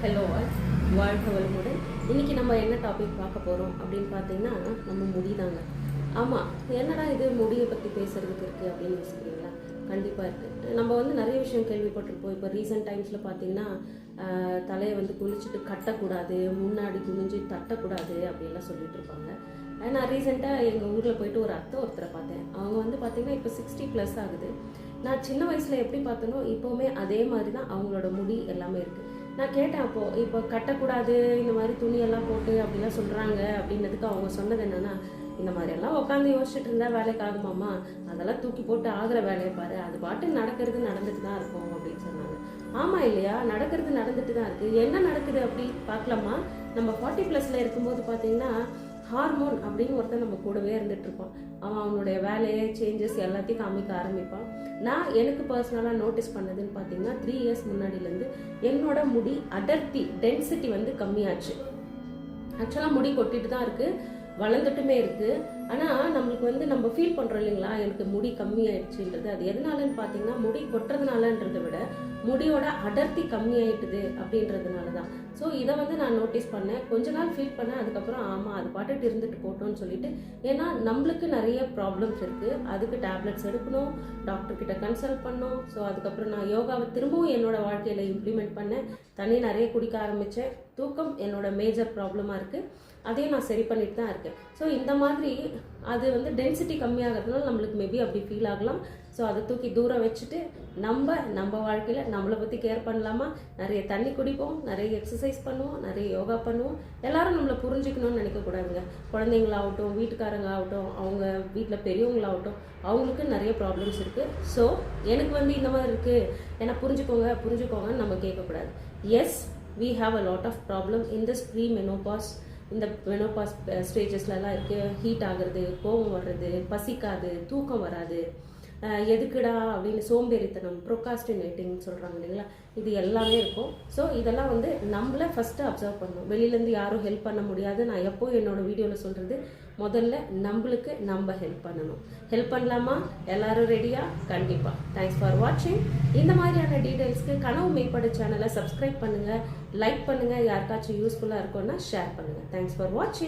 Hello வாழ்க வளமுடன். இன்றைக்கி நம்ம என்ன டாபிக் பார்க்க போகிறோம் அப்படின்னு பார்த்தீங்கன்னா நம்ம முடி தாங்க. ஆமாம், என்னடா இது முடியை பற்றி பேசுகிறதுக்கு இருக்குது அப்படின்னு யோசிக்கிறீங்களா? கண்டிப்பாக இருக்குது. நம்ம நிறைய விஷயம் கேள்விப்பட்டிருப்போம். இப்போ ரீசெண்ட் டைம்ஸில் பார்த்தீங்கன்னா தலையை குளிச்சுட்டு கட்டக்கூடாது, முன்னாடி குனிஞ்சு தட்டக்கூடாது அப்படின்லாம் சொல்லிட்டு இருப்பாங்க. நான் ரீசெண்டாக எங்கள் ஊரில் போயிட்டு ஒரு ஒருத்தரை பார்த்தேன். அவங்க பார்த்தீங்கன்னா இப்போ 60+ ஆகுது. நான் சின்ன வயசில் எப்படி பார்த்தனோ இப்போவுமே அதே மாதிரி தான் அவங்களோட முடி எல்லாமே இருக்குது. நான் கேட்டேன், அப்போது இப்போ கட்டக்கூடாது இந்த மாதிரி துணியெல்லாம் போட்டு அப்படிலாம் சொல்கிறாங்க அப்படின்னதுக்கு அவங்க சொன்னது என்னென்னா, இந்த மாதிரியெல்லாம் உட்காந்து யோசிச்சுட்டு இருந்தால் வேலைக்கு ஆகுமாம்மா, அதெல்லாம் தூக்கி போட்டு ஆகிற வேலையை பாரு, அது பாட்டு நடக்கிறது நடந்துட்டு தான் இருக்கும் அப்படின்னு சொன்னாங்க. ஆமாம் இல்லையா, நடக்கிறது நடந்துட்டு தான் இருக்குது. என்ன நடக்குது அப்படி பார்க்கலாமா? நம்ம 40+ல இருக்கும்போது பார்த்தீங்கன்னா ஹார்மோன் அப்படின்னு ஒருத்தர் நம்ம கூடவே இருந்துட்டு இருப்பான். அவனுடைய வேலையை சேஞ்சஸ் எல்லாத்தையும் காமிக்க ஆரம்பிப்பான். நான் எனக்கு பர்சனலாக நோட்டீஸ் பண்ணதுன்னு பார்த்தீங்கன்னா 3 இயர்ஸ் முன்னாடியிலேருந்து என்னோட முடி அடர்த்தி டென்சிட்டி கம்மியாச்சு. ஆக்சுவலாக முடி கொட்டிட்டு தான் இருக்குது, வளர்ந்துட்டுமே இருக்குது. ஆனால் நம்மளுக்கு நம்ம ஃபீல் பண்ணுறோம் இல்லைங்களா, எனக்கு முடி கம்மியாயிடுச்சுன்றது. அது எதனாலன்னு பார்த்தீங்கன்னா முடி கொட்டுறதுனாலன்றதை விட முடியோட அடர்த்தி கம்மியாயிட்டுது அப்படின்றதுனால தான். ஸோ இதை நான் நோட்டீஸ் பண்ணேன், கொஞ்ச நாள் ஃபீல் பண்ணேன். அதுக்கப்புறம் ஆமாம், அது பாட்டுட்டு இருந்துட்டு போட்டோன்னு சொல்லிட்டு, ஏன்னா நம்மளுக்கு நிறைய ப்ராப்ளம்ஸ் இருக்குது, அதுக்கு டேப்லெட்ஸ் எடுக்கணும், டாக்டர்கிட்ட கன்சல்ட் பண்ணணும். ஸோ அதுக்கப்புறம் நான் யோகாவை திரும்பவும் என்னோட வாழ்க்கையில் இம்ப்ளிமெண்ட் பண்ணேன். தண்ணி நிறைய குடிக்க ஆரம்பித்தேன். தூக்கம் என்னோட மேஜர் ப்ராப்ளமாக இருக்குது, அதையும் நான் சரி பண்ணிட்டு தான் இருக்கேன். ஸோ இந்த மாதிரி அது டென்சிட்டி கம்மியாகிறதுனால நம்மளுக்கு மேபி அப்படி ஃபீல் ஆகலாம். ஸோ அதை தூக்கி தூரம் வச்சுட்டு நம்ம வாழ்க்கையில் நம்மளை பற்றி கேர் பண்ணலாமா? நிறைய தண்ணி குடிப்போம், நிறைய எக்ஸசைஸ் பண்ணுவோம், நிறைய யோகா பண்ணுவோம். எல்லாரும் நம்மளை புரிஞ்சுக்கணும்னு நினைக்கக்கூடாதுங்க. குழந்தைங்களாகட்டும், வீட்டுக்காரங்க ஆகட்டும், அவங்க வீட்டில் பெரியவங்களாகட்டும், அவங்களுக்கு நிறைய ப்ராப்ளம்ஸ் இருக்குது. ஸோ எனக்கு இந்த மாதிரி இருக்குது, ஏன்னா புரிஞ்சுக்கோங்கன்னு நம்ம கேட்கக்கூடாது. Yes, we have a lot of problem in this pre-menopause. இந்த மெனோபாஸ் ஸ்டேஜஸ்லாம் இருக்குது. ஹீட் ஆகுறது, கோபம் வர்றது, பசிக்காது, தூக்கம் வராது, எதுக்குடா அப்படின்னு சோம்பேறித்தனம், ப்ரொகாஸ்டினேட்டிங் சொல்கிறாங்க இல்லைங்களா, இது எல்லாமே இருக்கும். ஸோ இதெல்லாம் நம்மளை ஃபஸ்ட்டு அப்சர்வ் பண்ணணும். வெளியிலேருந்து யாரும் ஹெல்ப் பண்ண முடியாது. நான் எப்போ என்னோட வீடியோவில் சொல்கிறது, முதல்ல நம்மளுக்கு நம்ம ஹெல்ப் பண்ணணும். ஹெல்ப் பண்ணலாமா? எல்லாரும் ரெடியா? கண்டிப்பாக. தேங்க்ஸ் ஃபார் வாட்சிங். இந்த மாதிரியான டீட்டெயில்ஸ்க்கு கனவு மேம்பட சேனலை சப்ஸ்கிரைப் பண்ணுங்கள், லைக் பண்ணுங்கள், யாருக்காச்சும் யூஸ்ஃபுல்லாக இருக்கும்னா ஷேர் பண்ணுங்கள். தேங்க்ஸ் ஃபார் வாட்சிங்.